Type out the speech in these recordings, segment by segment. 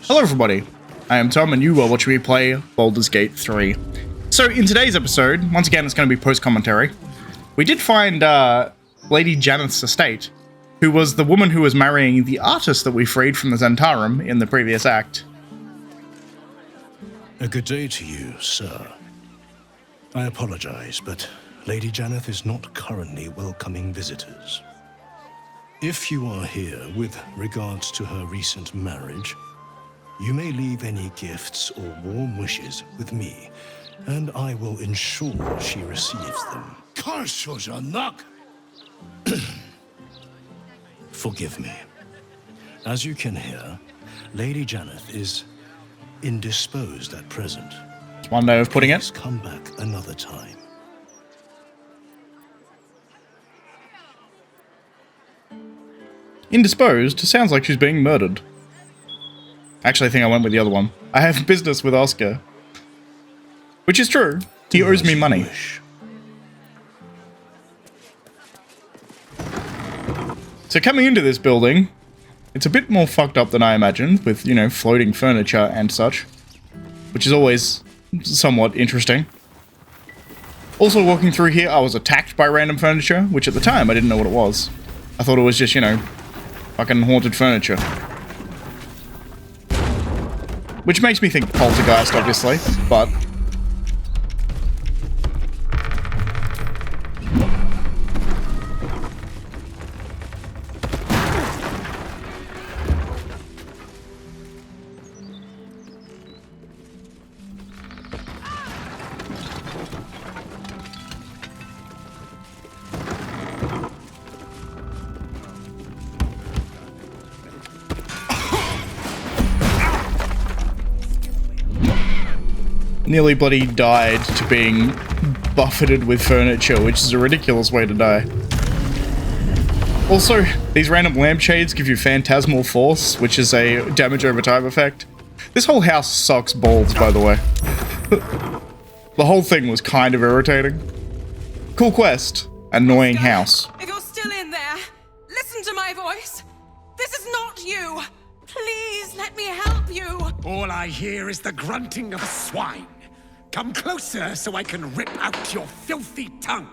Hello everybody, I am Tom and you are watching me play Baldur's Gate 3. So in today's episode, once again it's going to be post-commentary, we did find Lady Janeth's estate, who was the woman who was marrying the artist that we freed from the Zhentarim in the previous act. A good day to you, sir. I apologize, but Lady Janeth is not currently welcoming visitors. If you are here with regards to her recent marriage, you may leave any gifts or warm wishes with me, and I will ensure she receives them. Forgive me. As you can hear, Lady Janeth is indisposed at present. One way of putting Please it. come back another time. Indisposed sounds like she's being murdered. Actually, I think I went with the other one. I have business with Oscar. Which is true. He owes me money. So coming into this building, it's a bit more fucked up than I imagined, with, you know, floating furniture and such. Which is always somewhat interesting. Also walking through here, I was attacked by random furniture, which at the time I didn't know what it was. I thought it was just, you know, fucking haunted furniture. Which makes me think poltergeist, obviously, but... nearly bloody died to being buffeted with furniture, which is a ridiculous way to die. Also, these random lampshades give you phantasmal force, which is a damage over time effect. This whole house sucks balls, by the way. The whole thing was kind of irritating. Cool quest, annoying house. If you're still in there, listen to my voice. This is not you. Please let me help you. All I hear is the grunting of a swine. Come closer so I can rip out your filthy tongue.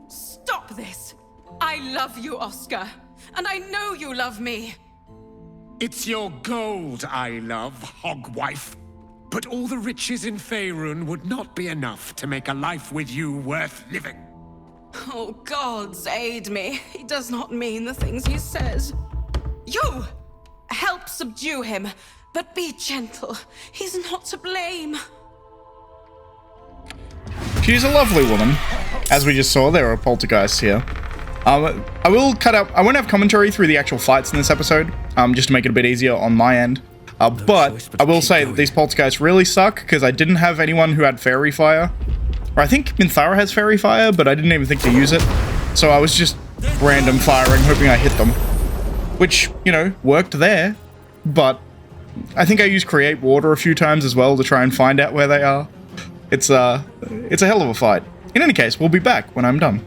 Stop this. I love you, Oscar. And I know you love me. It's your gold I love, hogwife. But all the riches in Faerun would not be enough to make a life with you worth living. Oh, gods aid me. He does not mean the things he says. You! Help subdue him, but be gentle. He's not to blame. She's a lovely woman. As we just saw, there are poltergeists here. I will cut out... I won't have commentary through the actual fights in this episode, just to make it a bit easier on my end. But I will say that these poltergeists really suck, because I didn't have anyone who had fairy fire. Or I think Minthara has fairy fire, but I didn't even think to use it. So I was just random firing, hoping I hit them. Which, you know, worked there. But I think I used Create Water a few times as well to try and find out where they are. It's a hell of a fight. In any case, we'll be back when I'm done.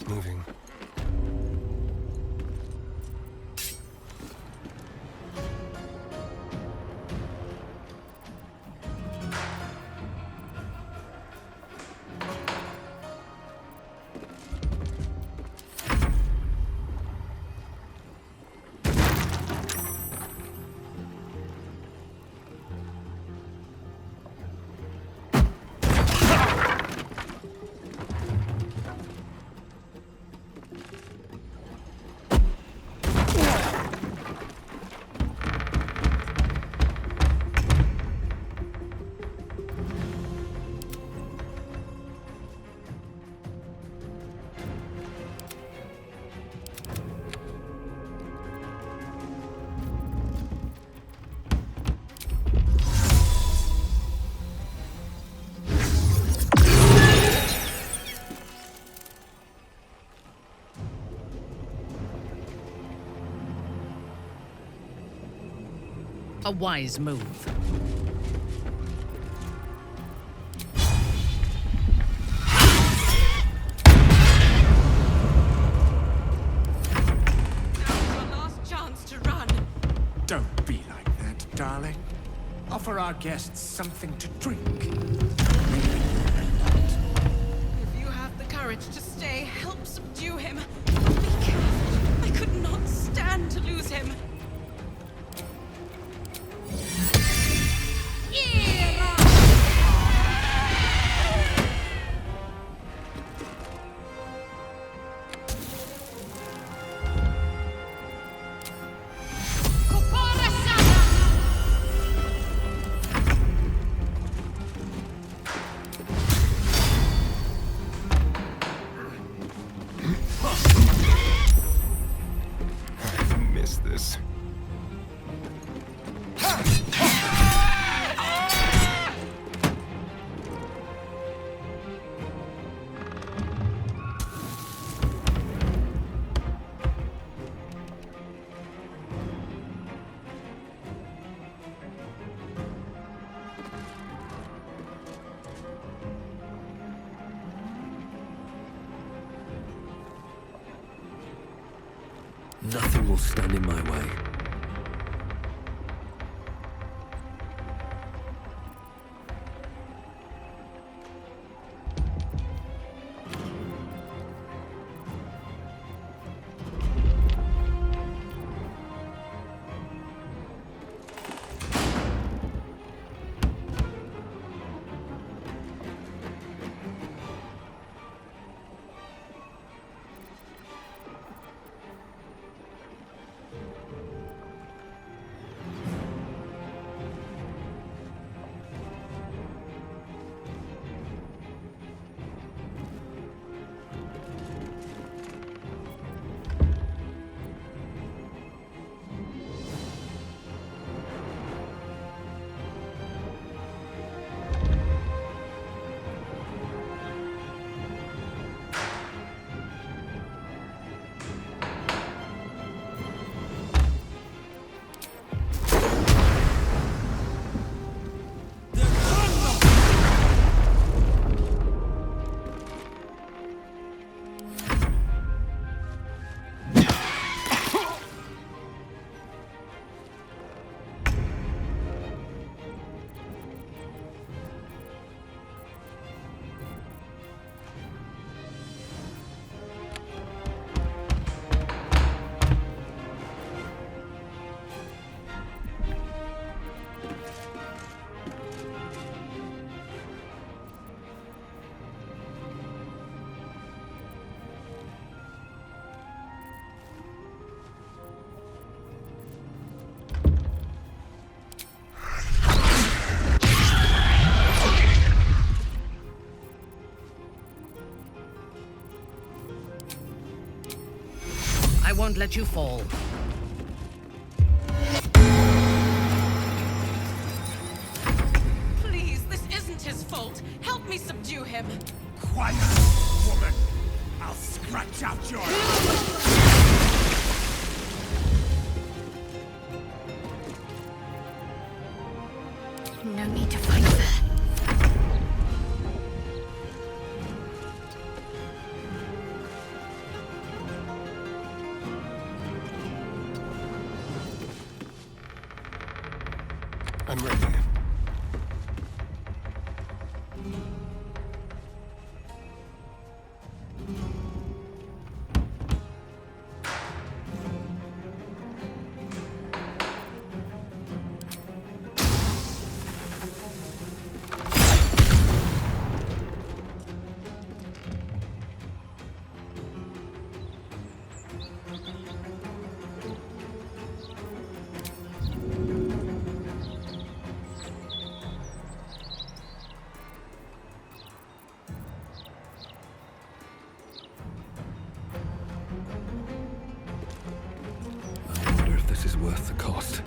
Moving. A wise move. Now's your last chance to run. Don't be like that, darling. Offer our guests something to drink. If you have the courage to stay, help subdue him. But be careful. I could not stand to lose him. I've missed this. Nothing will stand in my way. I won't let you fall. Please, this isn't his fault. Help me subdue him. Quiet, woman! I'll scratch out your... No need to fight there. I'm ready. I wonder if this is worth the cost.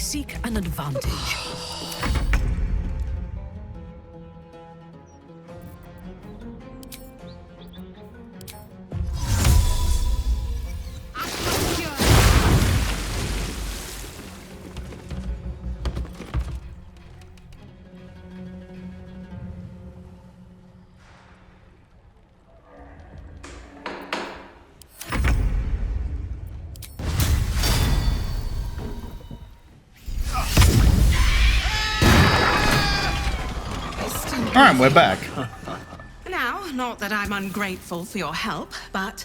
seek an advantage. Alright, we're back. Now, not that I'm ungrateful for your help, but...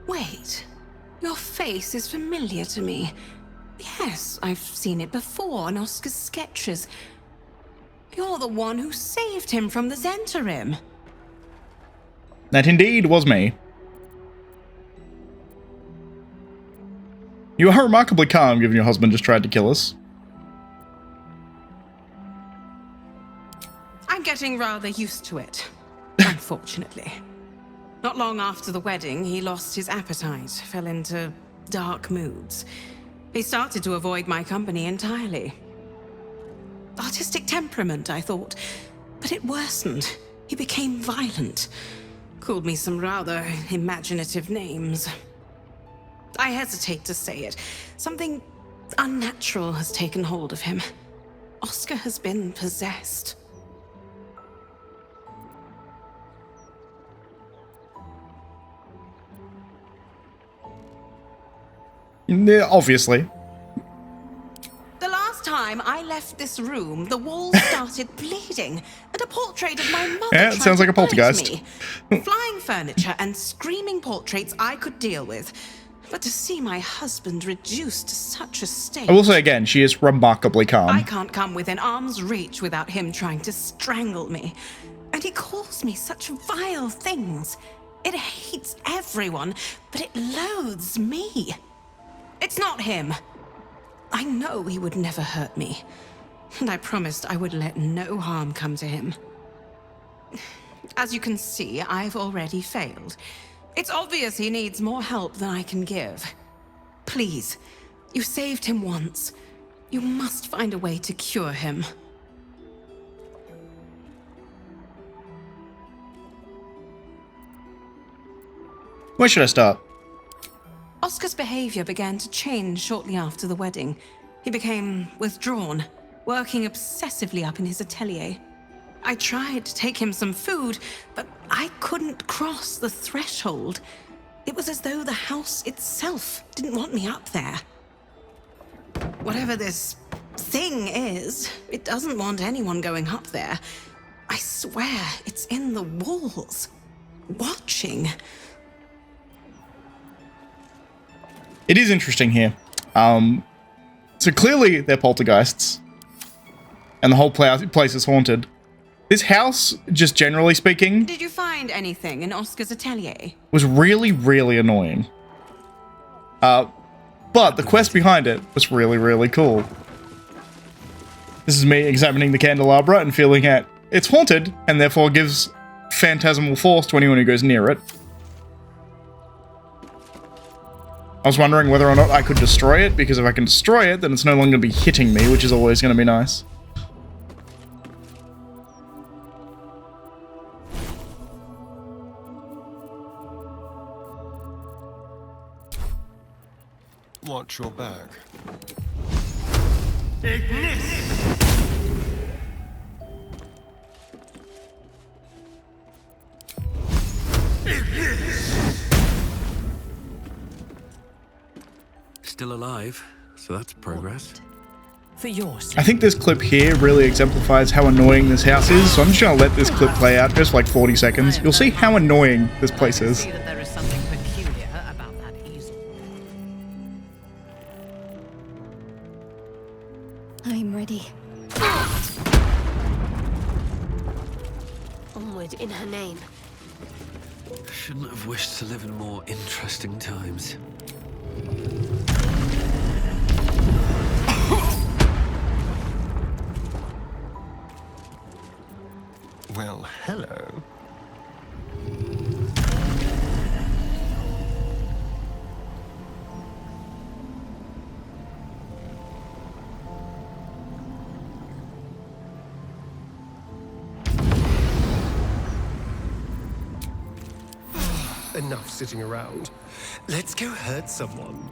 Wait. Your face is familiar to me. Yes, I've seen it before in Oscar's sketches. You're the one who saved him from the Zhentarim. That indeed was me. You are remarkably calm given your husband just tried to kill us. I'm getting rather used to it, unfortunately. Not long after the wedding, he lost his appetite, fell into dark moods. He started to avoid my company entirely. Artistic temperament, I thought, but it worsened. He became violent. Called me some rather imaginative names. I hesitate to say it. Something unnatural has taken hold of him. Oscar has been possessed. Yeah, obviously. The last time I left this room, the walls started bleeding, and a portrait of my mother Yeah, it tried sounds like to a poltergeist. bite me. Flying furniture and screaming portraits I could deal with, but to see my husband reduced to such a state... I will say again, she is remarkably I calm. can't come within arm's reach without him trying to strangle me. And he calls me such vile things. It hates everyone, but it loathes me. It's not him. I know he would never hurt me. And I promised I would let no harm come to him. As you can see, I've already failed. It's obvious he needs more help than I can give. Please, you saved him once. You must find a way to cure him. Where should I start? Oscar's behavior began to change shortly after the wedding. He became withdrawn, working obsessively up in his atelier. I tried to take him some food, but I couldn't cross the threshold. It was as though the house itself didn't want me up there. Whatever this thing is, it doesn't want anyone going up there. I swear it's in the walls, watching. It is interesting here. So clearly they're poltergeists. And the whole place is haunted. This house, just generally speaking... Did you find anything in Oscar's atelier? ...was really, really annoying. But the quest behind it was really, really cool. This is me examining the candelabra and feeling that it's haunted, and therefore gives phantasmal force to anyone who goes near it. I was wondering whether or not I could destroy it, because if I can destroy it, then it's no longer going to be hitting me, which is always going to be nice. Watch your back. Still alive, so that's progress. For your sake. I think this clip here really exemplifies how annoying this house is, so I'm just going to let this clip play out just for like 40 seconds. You'll see how annoying this place is. See that there is something peculiar about that easel. I'm ready. Onward in her name. Shouldn't have wished to live in more interesting times. Well, hello. Enough sitting around. Let's go hurt someone.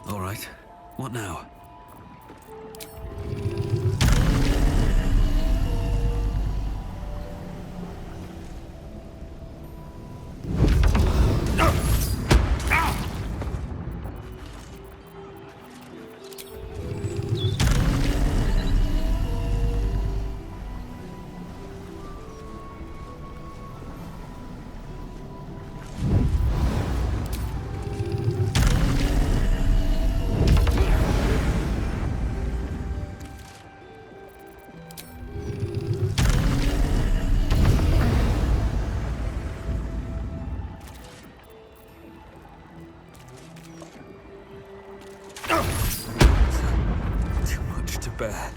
All right. What now? Too much to bear.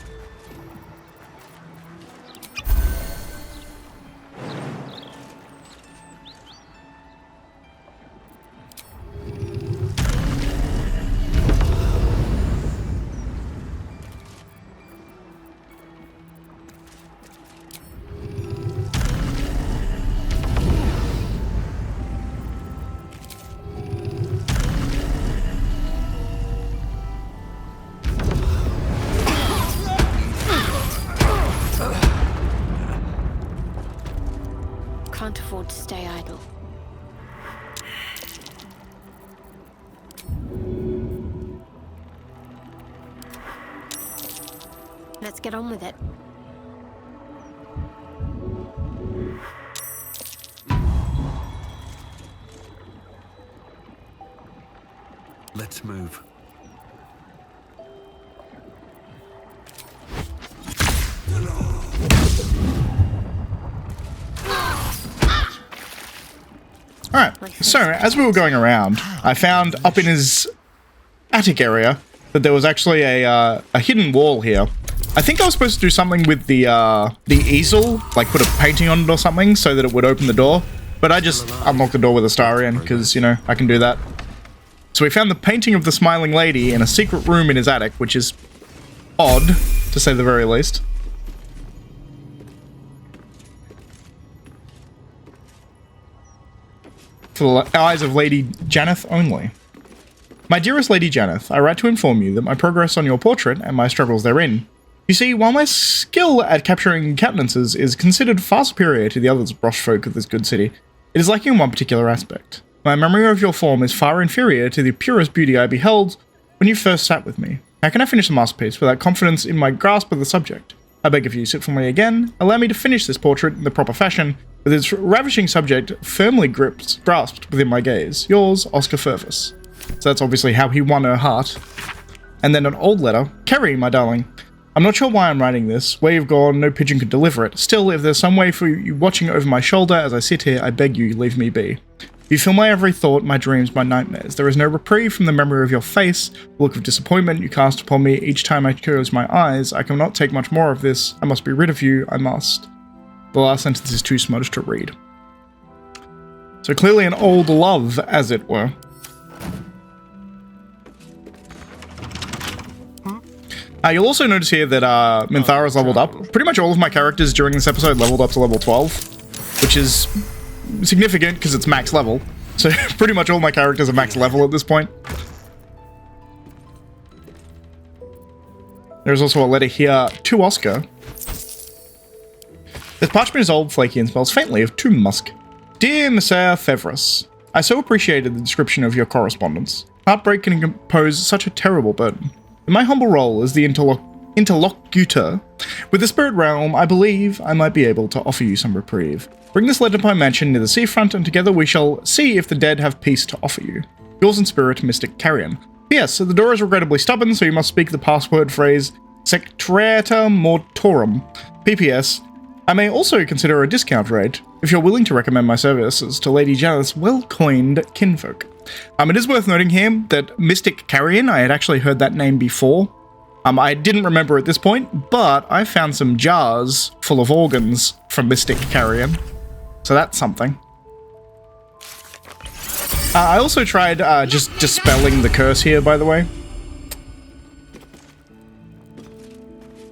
Can't afford to stay idle. Let's get on with it. Let's move. Alright, so as we were going around, I found up in his attic area that there was actually a hidden wall here. I think I was supposed to do something with the easel, like put a painting on it or something so that it would open the door. But I just unlocked the door with a star in because, you know, I can do that. So we found the painting of the smiling lady in a secret room in his attic, which is odd, to say the very least. For the eyes of Lady Janeth only. My dearest Lady Janeth, I write to inform you that my progress on your portrait and my struggles therein. You see, while my skill at capturing countenances is considered far superior to the other brush folk of this good city, it is lacking in one particular aspect. My memory of your form is far inferior to the purest beauty I beheld when you first sat with me. How can I finish the masterpiece without confidence in my grasp of the subject? I beg of you, sit for me again, allow me to finish this portrait in the proper fashion, with its ravishing subject firmly grasped within my gaze. Yours, Oscar Fervus. So that's obviously how he won her heart. And then an old letter. Kerry, my darling. I'm not sure why I'm writing this. Where you've gone, no pigeon could deliver it. Still, if there's some way for you watching over my shoulder as I sit here, I beg you, leave me be. You fill my every thought, my dreams, my nightmares. There is no reprieve from the memory of your face, the look of disappointment you cast upon me each time I close my eyes. I cannot take much more of this. I must be rid of you. I must. The last sentence is too smudged to read. So clearly an old love, as it were. You'll also notice here that Minthara's leveled up. Pretty much all of my characters during this episode leveled up to level 12, which is significant because it's max level. So pretty much all my characters are max level at this point. There's also a letter here to Oscar. This parchment is old, flaky, and smells faintly of tomb musk. Dear Messiah Fevris, I so appreciated the description of your correspondence. Heartbreak can impose such a terrible burden. In my humble role as the interlocutor with the spirit realm, I believe I might be able to offer you some reprieve. Bring this letter to my mansion near the seafront, and together we shall see if the dead have peace to offer you. Yours in spirit, Mystic Carrion. P.S. The door is regrettably stubborn, so you must speak the password phrase Sectreta Mortorum. P.P.S. I may also consider a discount rate if you're willing to recommend my services to Lady Janeth's well-coined kinfolk. It is worth noting here that Mystic Carrion, I had actually heard that name before. I didn't remember at this point, but I found some jars full of organs from Mystic Carrion. So that's something. I also tried just dispelling the curse here, by the way.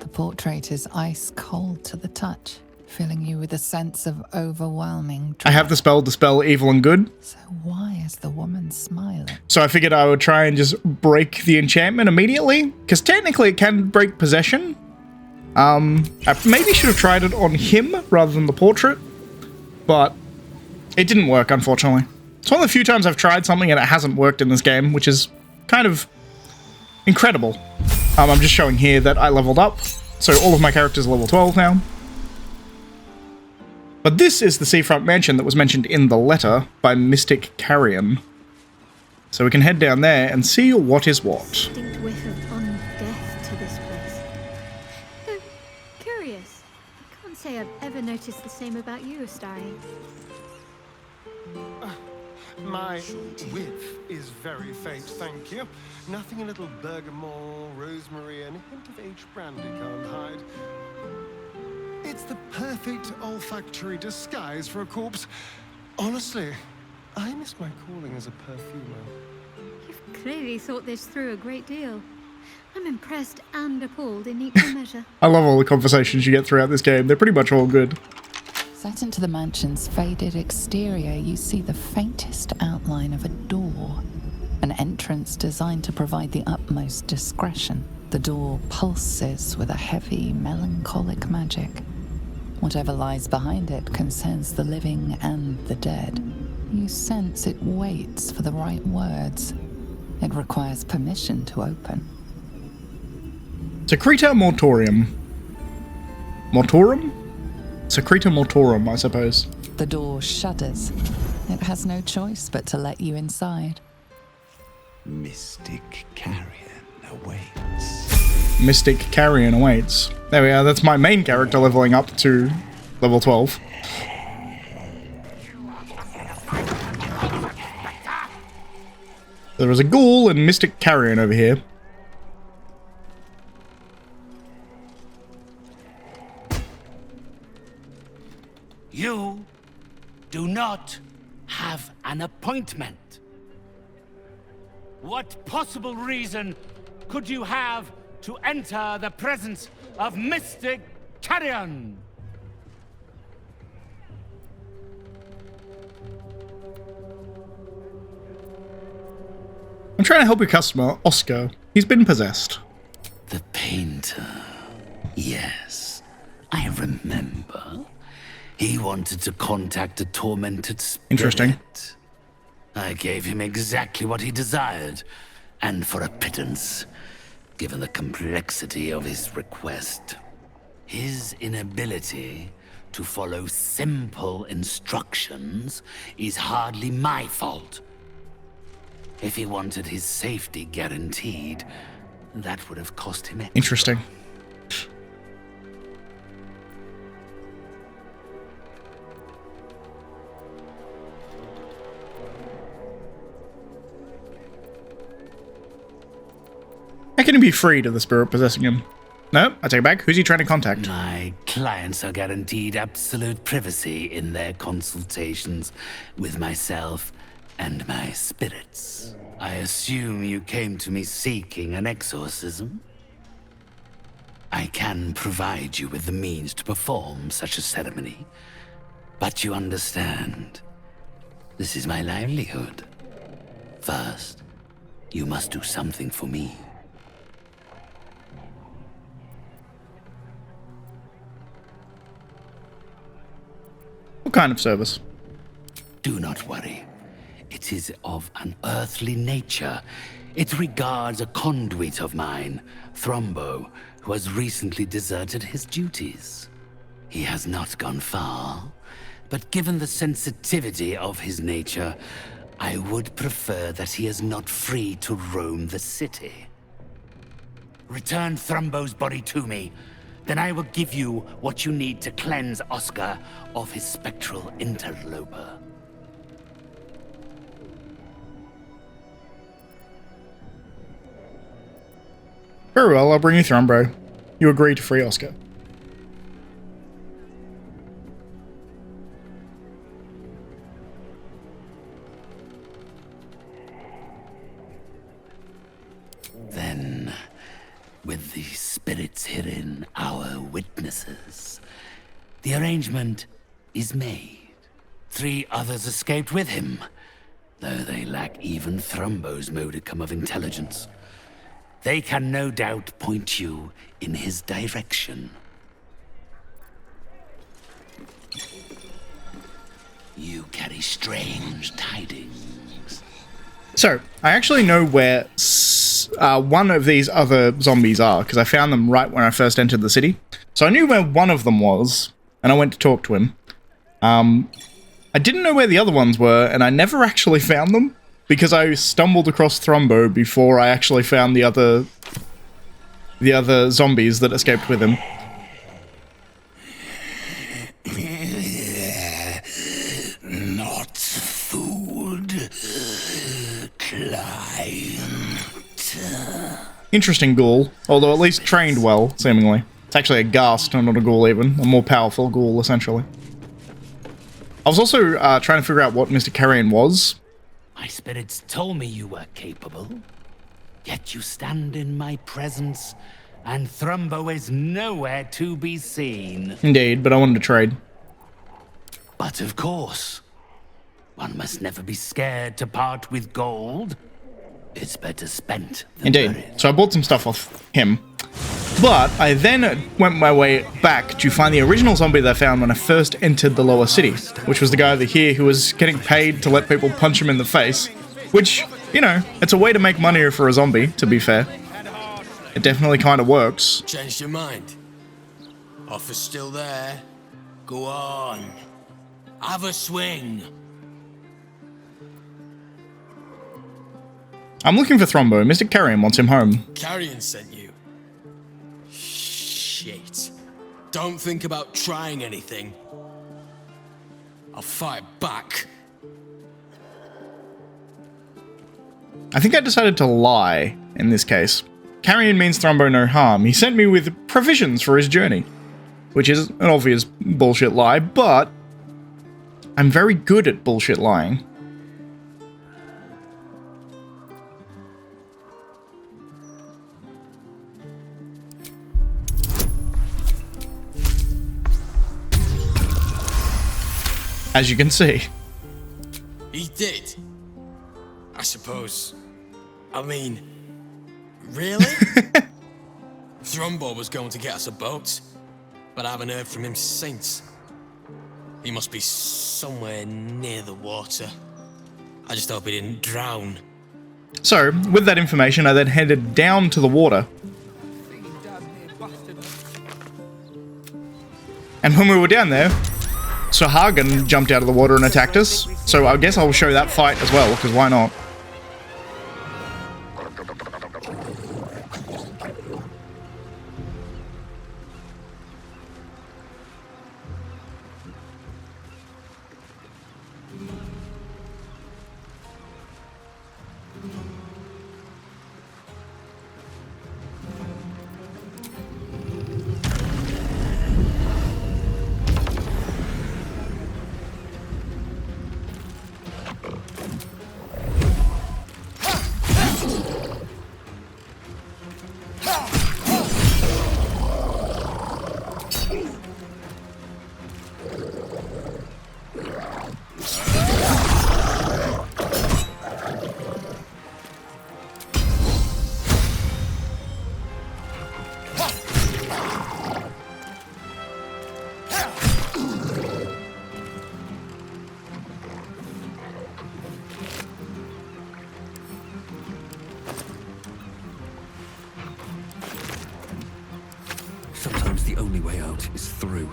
The portrait is ice cold to the touch, filling you with a sense of overwhelming I have the spell Dispel Evil and Good. So why is the woman smiling? So I figured I would try and just break the enchantment immediately, because technically it can break possession. I maybe should have tried it on him rather than the portrait, but it didn't work, unfortunately. It's one of the few times I've tried something and it hasn't worked in this game, which is kind of incredible. I'm just showing here that I leveled up, so all of my characters are level 12 now. But this is the seafront mansion that was mentioned in the letter by Mystic Carrion. So we can head down there and see what is what. Distinct whiff of undeath to this place. Though, curious. I can't say I've ever noticed the same about you, Astari. My whiff is very faint, thank you. Nothing a little bergamot, rosemary, and a hint of aged brandy can't hide. It's the perfect olfactory disguise for a corpse. Honestly, I miss my calling as a perfumer. You've clearly thought this through a great deal. I'm impressed and appalled in equal measure. I love all the conversations you get throughout this game. They're pretty much all good. Set into the mansion's faded exterior, you see the faintest outline of a door. An entrance designed to provide the utmost discretion. The door pulses with a heavy, melancholic magic. Whatever lies behind it concerns the living and the dead. You sense it waits for the right words. It requires permission to open. Secreta Mortorium. Mortorum? Secreta Mortorum, I suppose. The door shudders. It has no choice but to let you inside. Mystic Carrion awaits. Mystic Carrion awaits. There we are, that's my main character leveling up to level 12. There is a ghoul and Mystic Carrion over here. You do not have an appointment. What possible reason could you have to enter the presence of Mystic Carrion? I'm trying to help your customer, Oscar. He's been possessed. The painter. Yes, I remember. He wanted to contact a tormented spirit. Interesting. I gave him exactly what he desired, and for a pittance, given the complexity of his request. His inability to follow simple instructions is hardly my fault. If he wanted his safety guaranteed, that would have cost him extra. Interesting. How can he be freed of the spirit possessing him? No, I take it back. Who's he trying to contact? My clients are guaranteed absolute privacy in their consultations with myself and my spirits. I assume you came to me seeking an exorcism? I can provide you with the means to perform such a ceremony, but you understand, this is my livelihood. First, you must do something for me. What kind of service? Do not worry. It is of an earthly nature. It regards a conduit of mine, Thrombo, who has recently deserted his duties. He has not gone far, but given the sensitivity of his nature, I would prefer that he is not free to roam the city. Return Thrombo's body to me, then I will give you what you need to cleanse Oscar of his spectral interloper. Very well, I'll bring you Thrombo. You agree to free Oscar. with the spirits herein our witnesses. The arrangement is made. 3 others escaped with him, though they lack even Thrumbo's modicum of intelligence. They can no doubt point you in his direction. You carry strange tidings. So, I actually know where one of these other zombies are, because I found them right when I first entered the city. So I knew where one of them was, and I went to talk to him. I didn't know where the other ones were, and I never actually found them, because I stumbled across Thrumbo before I actually found the other zombies that escaped with him. Not food, client. Interesting ghoul, although at least trained well, seemingly. It's actually a ghast, not a ghoul even. A more powerful ghoul, essentially. I was also trying to figure out what Mr. Carrion was. My spirits told me you were capable, yet you stand in my presence, and Thrumbo is nowhere to be seen. Indeed, but I wanted to trade. But of course, one must never be scared to part with gold. It's better spent than Indeed. buried. So I bought some stuff off him. But I then went my way back to find the original zombie that I found when I first entered the lower city, which was the guy over here who was getting paid to let people punch him in the face. Which, you know, it's a way to make money for a zombie, to be fair. It definitely kind of works. Changed your mind? Offer's still there. Go on. Have a swing. I'm looking for Thrumbo. Mr. Carrion wants him home. Carrion sent you. Shit. Don't think about trying anything. I'll fight back. I think I decided to lie in this case. Carrion means Thrumbo no harm. He sent me with provisions for his journey. Which is an obvious bullshit lie, but I'm very good at bullshit lying. As you can see. He did. I suppose. I mean, really? Thrumbo was going to get us a boat, but I haven't heard from him since. He must be somewhere near the water. I just hope he didn't drown. So, with that information, I then headed down to the water. And when we were down there, Hagen jumped out of the water and attacked us. So I guess I'll show that fight as well, because why not? Sometimes the only way out is through.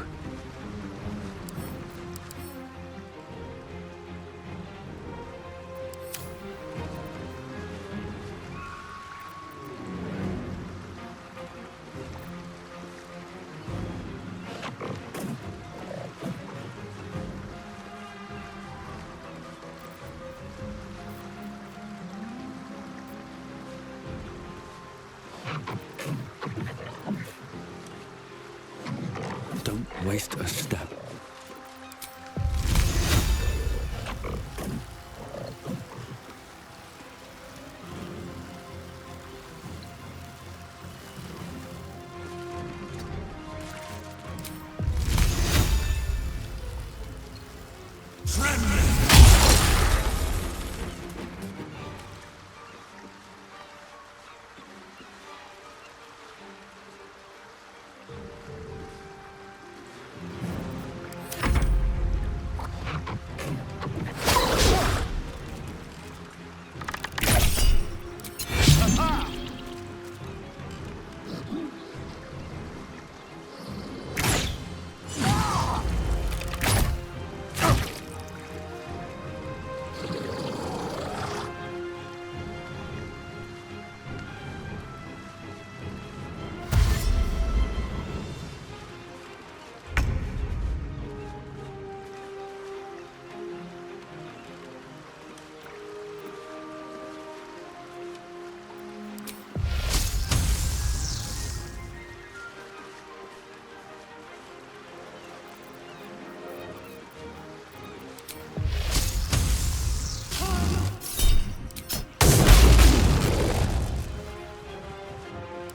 Don't waste a step.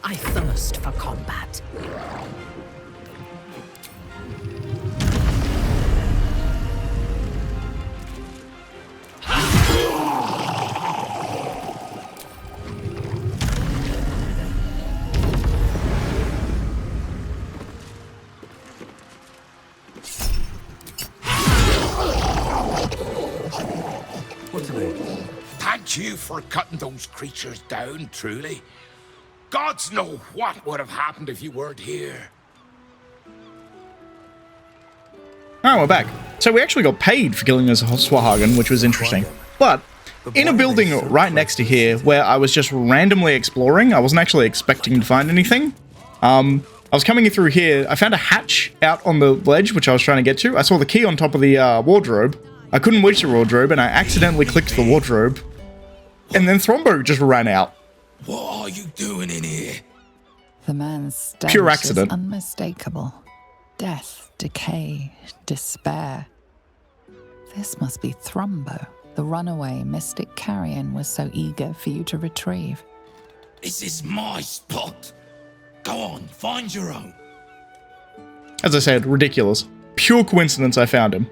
I thirst for combat. Thank you for cutting those creatures down, truly. Gods know what would have happened if you weren't here. Alright, we're back. So we actually got paid for killing this Swahagan, which was interesting. But in a building right next to here, where I was just randomly exploring, I wasn't actually expecting to find anything. I was coming through here, I found a hatch out on the ledge, which I was trying to get to. I saw the key on top of the wardrobe. I couldn't reach the wardrobe, and I accidentally clicked the wardrobe. And then Thrombo just ran out. What are you doing in here? The man's stench Pure accident. is unmistakable. Death, decay, despair. This must be Thrombo, the runaway mystic carrion was so eager for you to retrieve. This is my spot. Go on, find your own. As I said, ridiculous. Pure coincidence I found him.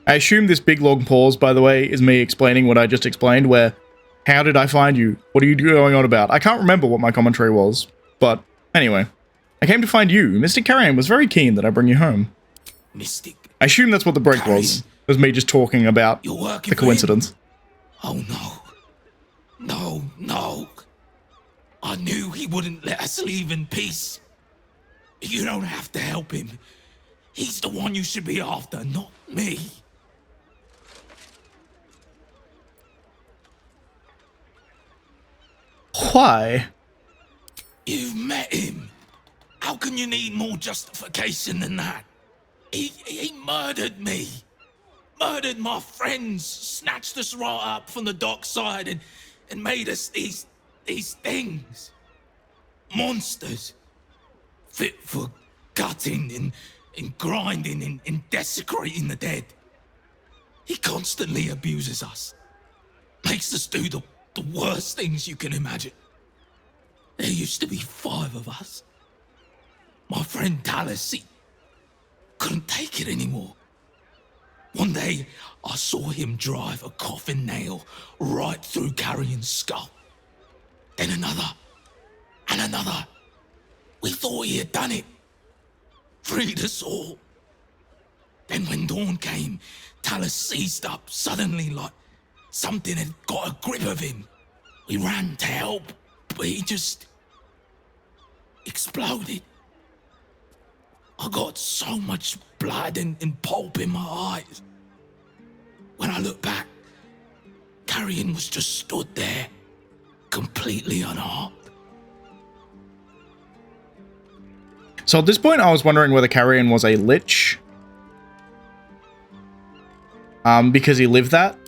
I assume this big long pause, by the way, is me explaining what I just explained, where, how did I find you? What are you going on about? I can't remember what my commentary was, but anyway. I came to find you. Mystic Carrion was very keen that I bring you home. Mystic. I assume that's what the break was. It was me just talking about the coincidence. Oh no. No. I knew he wouldn't let us leave in peace. You don't have to help him. He's the one you should be after, not me. Why? You've met him. How can you need more justification than that? He murdered me. Murdered my friends. Snatched us right up from the dockside and made us these things. Monsters. Fit for gutting and grinding and desecrating the dead. He constantly abuses us. Makes us do the worst things you can imagine. There used to be 5 of us. My friend Talus, he couldn't take it anymore. One day, I saw him drive a coffin nail right through Carrion's skull. Then another, and another. We thought he had done it. Freed us all. Then when dawn came, Talus seized up suddenly like something had got a grip of him. We ran to help, but he just exploded. I got so much blood and pulp in my eyes. When I looked back, Carrion was just stood there, completely unharmed. So at this point, I was wondering whether Carrion was a lich. Because he lived that.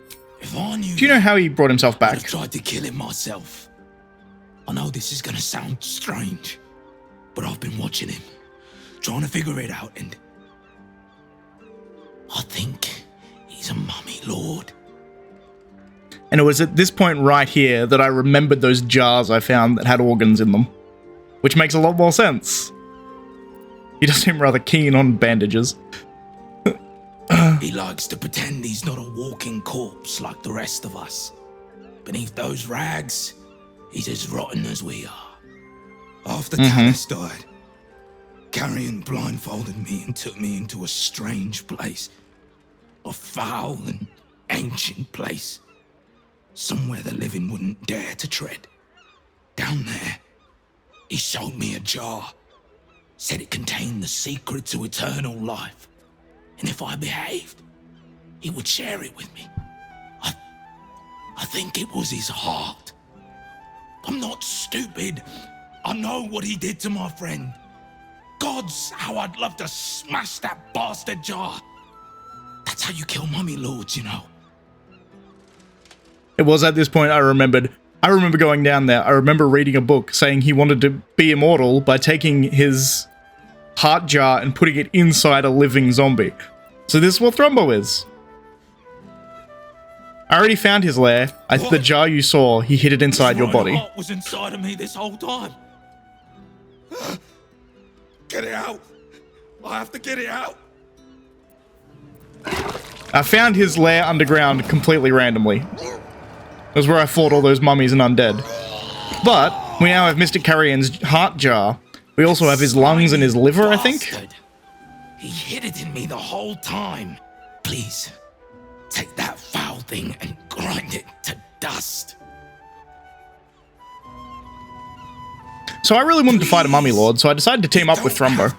If I knew, do you know how he brought himself back? I'd have tried to kill him myself. I know this is gonna sound strange, but I've been watching him, trying to figure it out, and I think he's Lord. And it was at this point right here that I remembered those jars I found that had organs in them. Which makes a lot more sense. He does seem rather keen on bandages. He likes to pretend he's not a walking corpse like the rest of us. Beneath those rags, he's as rotten as we are. After Talis died, Carrion blindfolded me and took me into a strange place. A foul and ancient place. Somewhere the living wouldn't dare to tread. Down there, he showed me a jar. Said it contained the secret to eternal life. And if I behaved, he would share it with me. I think it was his heart. I'm not stupid. I know what he did to my friend. Gods, how I'd love to smash that bastard jar. That's how you kill mummy lords, you know. It was at this point I remember going down there. I remember reading a book saying he wanted to be immortal by taking his heart jar and putting it inside a living zombie. So this is what Thrumbo is. I already found his lair. The jar you saw, he hid it inside your body. My heart was inside of me this whole time. Get it out! I have to get it out! I found his lair underground completely randomly. It was where I fought all those mummies and undead. But we now have Mr. Carrion's heart jar. We also have his lungs and his liver, I think. He hid it in me the whole time. Please, take that foul thing and grind it to dust. So I really wanted to fight a mummy lord, so I decided to team up with Thrumbo.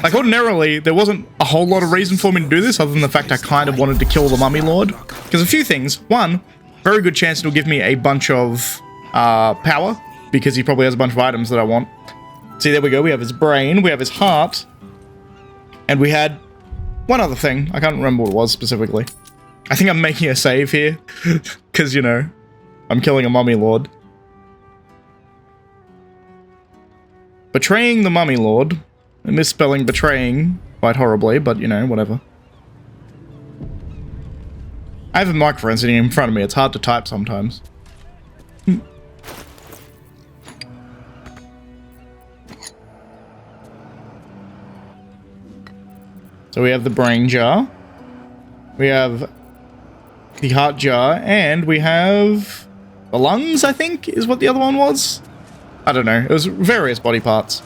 Like, ordinarily, there wasn't a whole lot of reason for me to do this, other than the fact I kind of wanted to kill the mummy lord. Because a few things. One, very good chance it'll give me a bunch of power, because he probably has a bunch of items that I want. See, there we go. We have his brain, we have his heart, and we had one other thing. I can't remember what it was specifically. I think I'm making a save here, because, you know, I'm killing a mummy lord. Betraying the mummy lord. Misspelling betraying quite horribly, but, you know, whatever. I have a microphone sitting in front of me. It's hard to type sometimes. So we have the brain jar. We have the heart jar. And we have the lungs, I think, is what the other one was. I don't know. It was various body parts.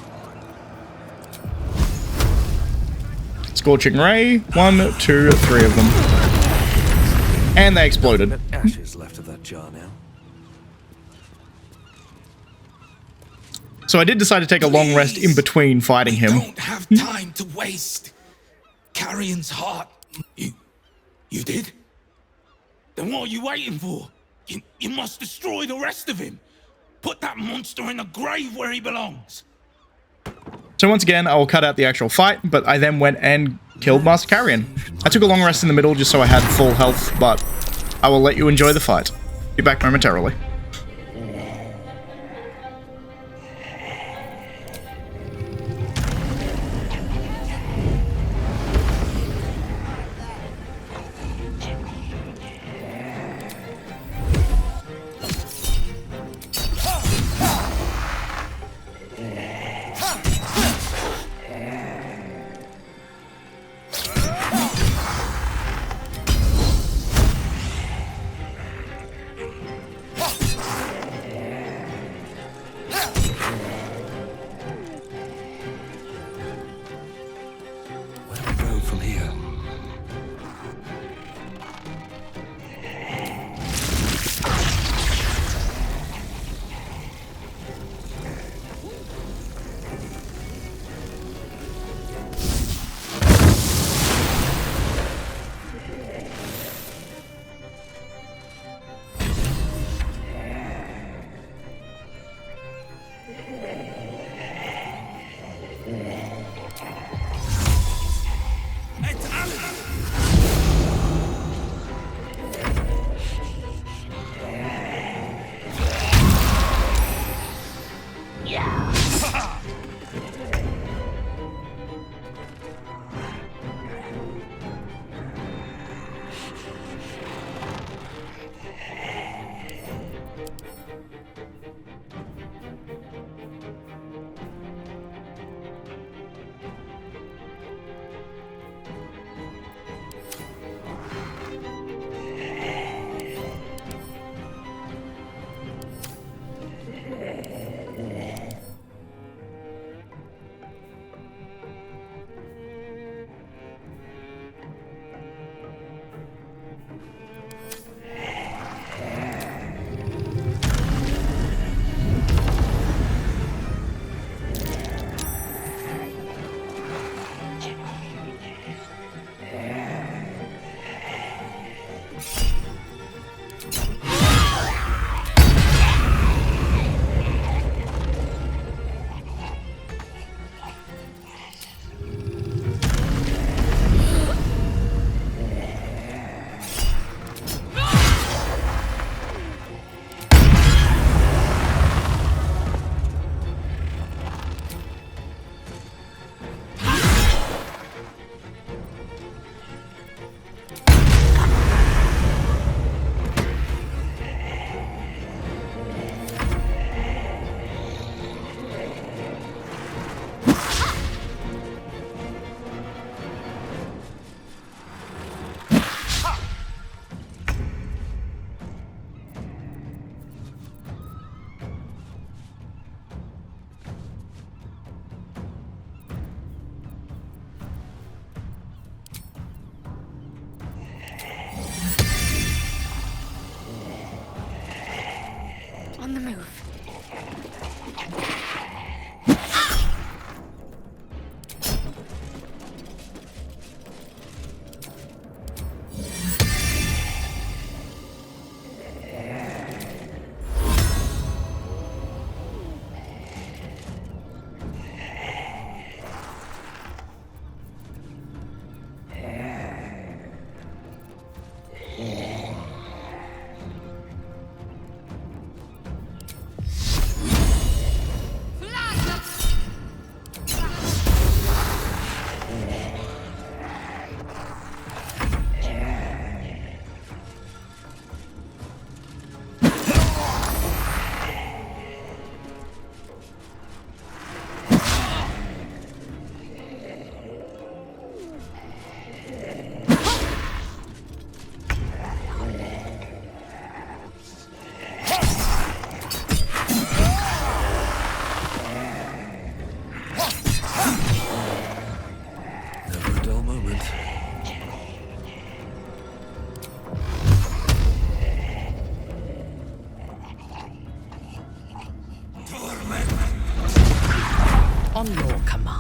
Scorching ray. 1, 2, 3 of them. And they exploded. Ashes left of that jar now. So I did decide to take a long rest in between fighting him. Don't have time to waste. Carrion's heart. You did? Then what are you waiting for? You must destroy the rest of him. Put that monster in the grave where he belongs. So once again, I will cut out the actual fight, but I then went and killed Master Carrion. I took a long rest in the middle just so I had full health, but I will let you enjoy the fight. Be back momentarily.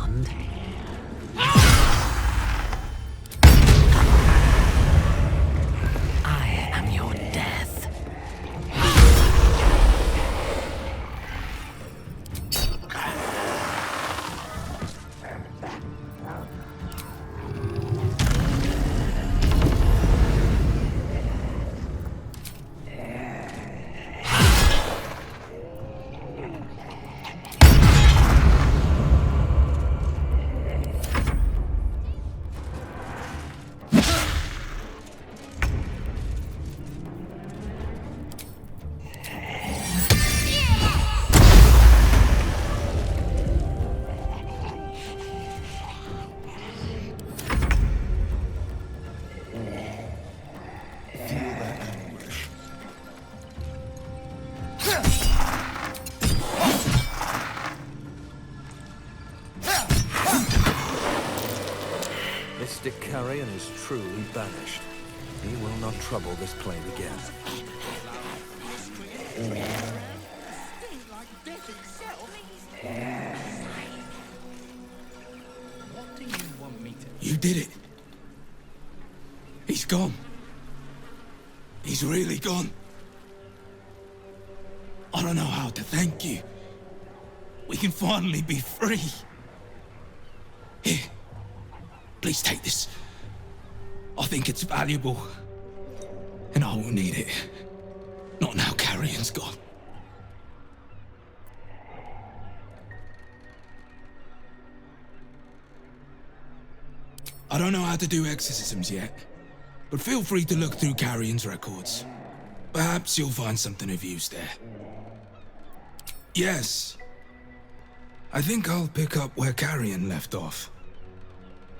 blonde hair. I am your death. Mr. Carrion is truly banished. He will not trouble this plane again. You did it. He's gone. He's really gone. I don't know how to thank you. We can finally be free. Here, please take this. I think it's valuable. And I will need it. Not now Carrion's gone. I don't know how to do exorcisms yet, but feel free to look through Carrion's records. Perhaps you'll find something of use there. Yes. I think I'll pick up where Carrion left off.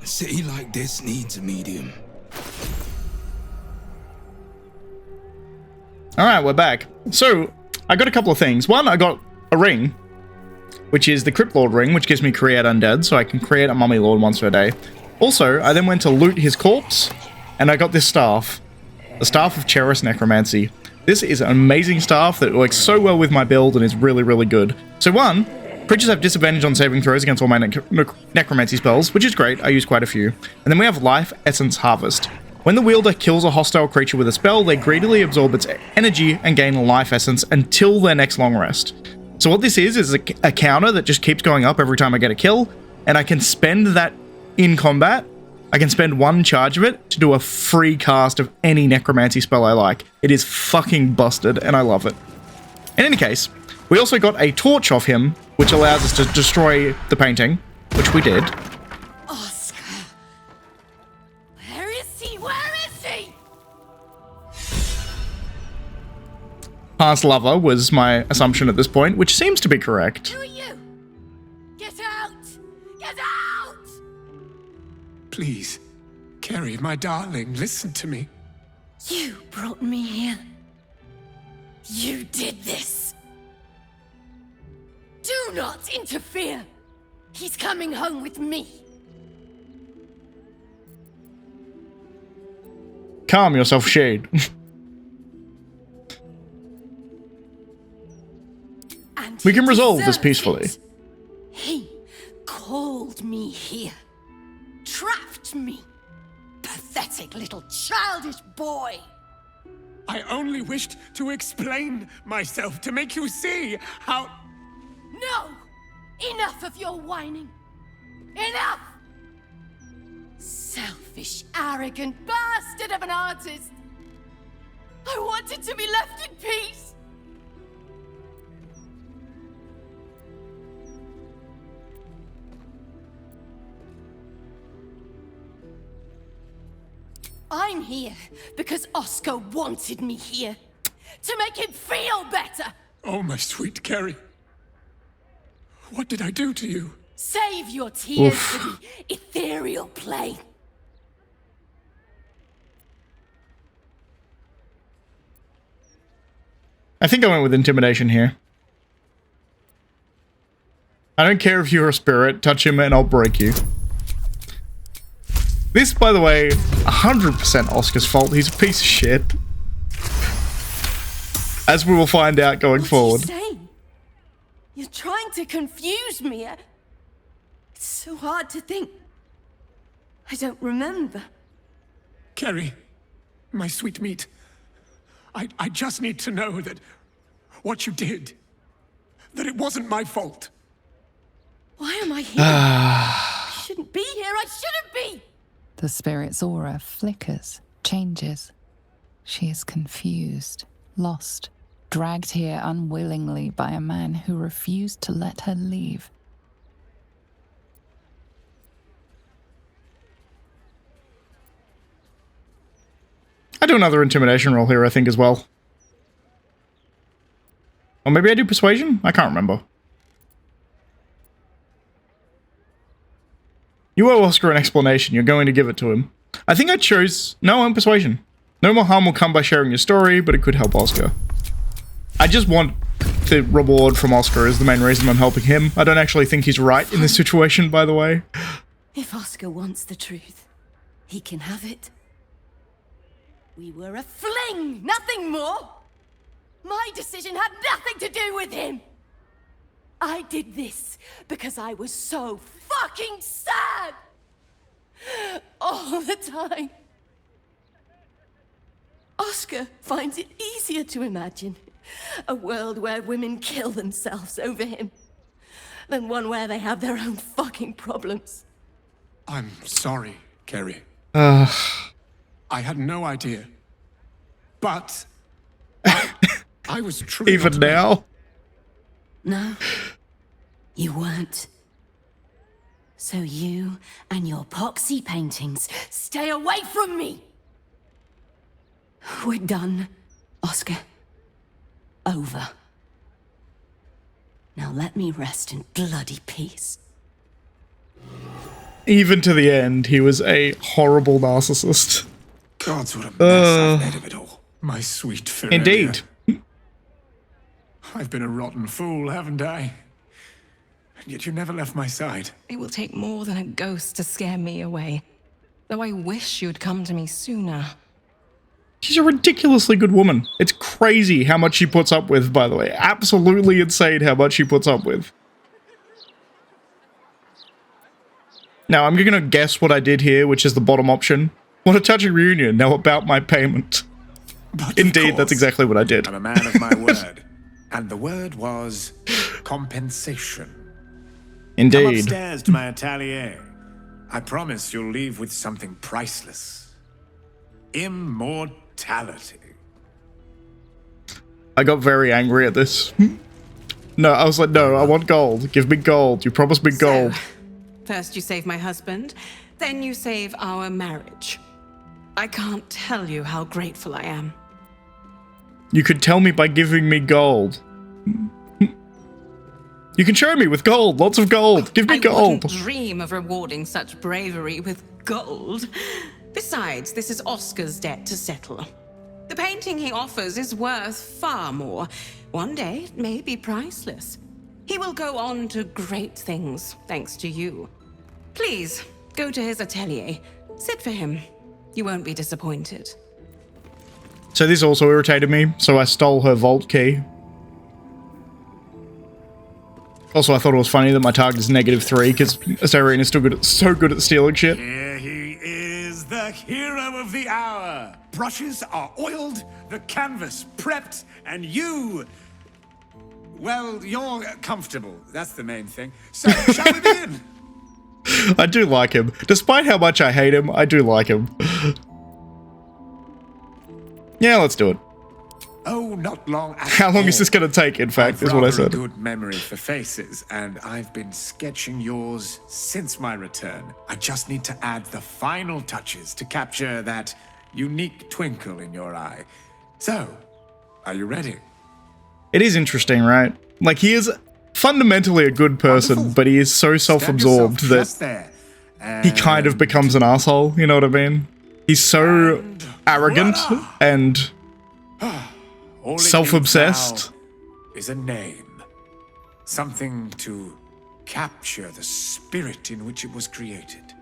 A city like this needs a medium. Alright, we're back. So, I got a couple of things. One, I got a ring, which is the Crypt Lord ring, which gives me Create Undead, so I can create a Mummy Lord once per day. Also, I then went to loot his corpse, and I got this staff. The Staff of Cheris Necromancy. This is an amazing staff that works so well with my build and is really, really good. So one, creatures have disadvantage on saving throws against all my necromancy spells, which is great, I use quite a few. And then we have Life Essence Harvest. When the wielder kills a hostile creature with a spell, they greedily absorb its energy and gain a life essence until their next long rest. So what this is a counter that just keeps going up every time I get a kill, and I can spend that in combat. I can spend one charge of it to do a free cast of any necromancy spell I like. It is fucking busted, and I love it. In any case, we also got a torch off him, which allows us to destroy the painting, which we did. Oscar! Where is he? Where is he? Past lover was my assumption at this point, which seems to be correct. Who are you? Get out! Get out! Please, Carrie, my darling, listen to me. You brought me here. You did this. Do not interfere. He's coming home with me. Calm yourself, Shade. We can resolve this peacefully. He called me here. Trapped me. Pathetic little childish boy. I only wished to explain myself to make you see how... No! Enough of your whining. Enough! Selfish, arrogant bastard of an artist. I wanted to be left in peace. I'm here because Oscar wanted me here. To make him feel better. Oh, my sweet Carrie. What did I do to you? Save your tears for the ethereal plane. I think I went with intimidation here. I don't care if you're a spirit, touch him and I'll break you. This, by the way, 100% Oscar's fault. He's a piece of shit. As we will find out going forward. You're trying to confuse me. It's so hard to think. I don't remember. Kerry, my sweet meat. I just need to know that what you did, that it wasn't my fault. Why am I here? I shouldn't be here. I shouldn't be. The spirit's aura flickers, changes. She is confused, lost, dragged here unwillingly by a man who refused to let her leave. I do another intimidation roll here, I think, as well. Or maybe I do persuasion? I can't remember. You owe Oscar an explanation. You're going to give it to him. I think I chose... No, I'm persuasion. No more harm will come by sharing your story, but it could help Oscar. I just want the reward from Oscar is the main reason I'm helping him. I don't actually think he's right in this situation, by the way. If Oscar wants the truth, he can have it. We were a fling, nothing more. My decision had nothing to do with him. I did this because I was so fucking sad. All the time. Oscar finds it easier to imagine a world where women kill themselves over him than one where they have their own fucking problems. I'm sorry, Kerry. I had no idea. But I was truly even now. No, you weren't. So you and your poxy paintings stay away from me. We're done, Oscar. Over. Now let me rest in bloody peace. Even to the end, he was a horrible narcissist. Gods, what a mess I've made of it all. My sweet Ferelia. Indeed. I've been a rotten fool, haven't I? And yet you never left my side. It will take more than a ghost to scare me away. Though I wish you'd come to me sooner. She's a ridiculously good woman. It's crazy how much she puts up with, by the way. Absolutely insane how much she puts up with. Now, I'm gonna guess what I did here, which is the bottom option. What a touching reunion. Now about my payment. But indeed, that's exactly what I did. I'm a man of my word. And the word was compensation. Indeed. Come upstairs to my atelier. I promise you'll leave with something priceless. Immortality. I got very angry at this. No, I was like, no, I want gold. Give me gold. You promised me gold. So, first you save my husband, then you save our marriage. I can't tell you how grateful I am. You could tell me by giving me gold. You can show me with gold. Lots of gold. Give me gold. I wouldn't dream of rewarding such bravery with gold. Besides, this is Oscar's debt to settle. The painting he offers is worth far more. One day, it may be priceless. He will go on to great things, thanks to you. Please, go to his atelier. Sit for him. You won't be disappointed. So this also irritated me, so I stole her vault key. Also, I thought it was funny that my target is -3, because Astarion is still so good at stealing shit. Here he is, the hero of the hour. Brushes are oiled, the canvas prepped, and you... Well, you're comfortable. That's the main thing. So, shall we begin? I do like him. Despite how much I hate him, I do like him. Yeah, let's do it. Oh, not long at How long is this going to take, in fact, is what I said. I've good memory for faces, and I've been sketching yours since my return. I just need to add the final touches to capture that unique twinkle in your eye. So, are you ready? It is interesting, right? Like, he is fundamentally a good person, Wonderful. but he is so self-absorbed that he kind of becomes an asshole, you know what I mean? He's so arrogant and self-obsessed. Is a name. Something to capture the spirit in which it was created.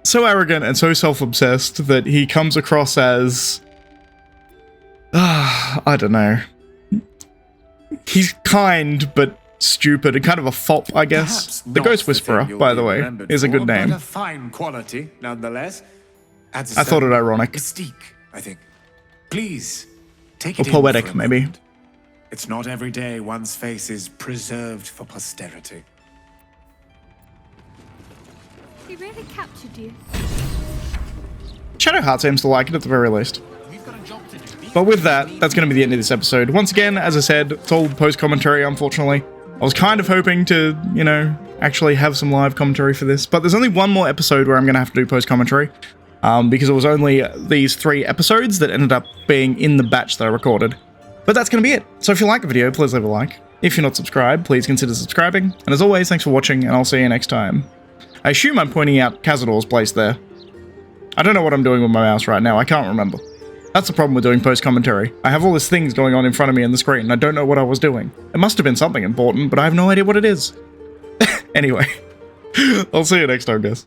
So arrogant and so self-obsessed that he comes across as... I don't know. He's kind, but stupid and kind of a fop, I guess. The Ghost Whisperer, by the way, is a good name. But a fine quality, nonetheless. Adds a I thought it certain ironic. Mystique, I think. Please, take Or it in for poetic, a maybe. moment. It's not every day one's face is preserved for posterity. He really captured you. Shadowheart seems to like it at the very least. But with that, that's going to be the end of this episode. Once again, as I said, it's all post-commentary, unfortunately. I was kind of hoping to, you know, actually have some live commentary for this, but there's only one more episode where I'm going to have to do post-commentary, because it was only these 3 episodes that ended up being in the batch that I recorded. But that's going to be it. So if you like the video, please leave a like. If you're not subscribed, please consider subscribing. And as always, thanks for watching, and I'll see you next time. I assume I'm pointing out Cazador's place there. I don't know what I'm doing with my mouse right now. I can't remember. That's the problem with doing post-commentary. I have all these things going on in front of me on the screen, and I don't know what I was doing. It must have been something important, but I have no idea what it is. Anyway, I'll see you next time, guys.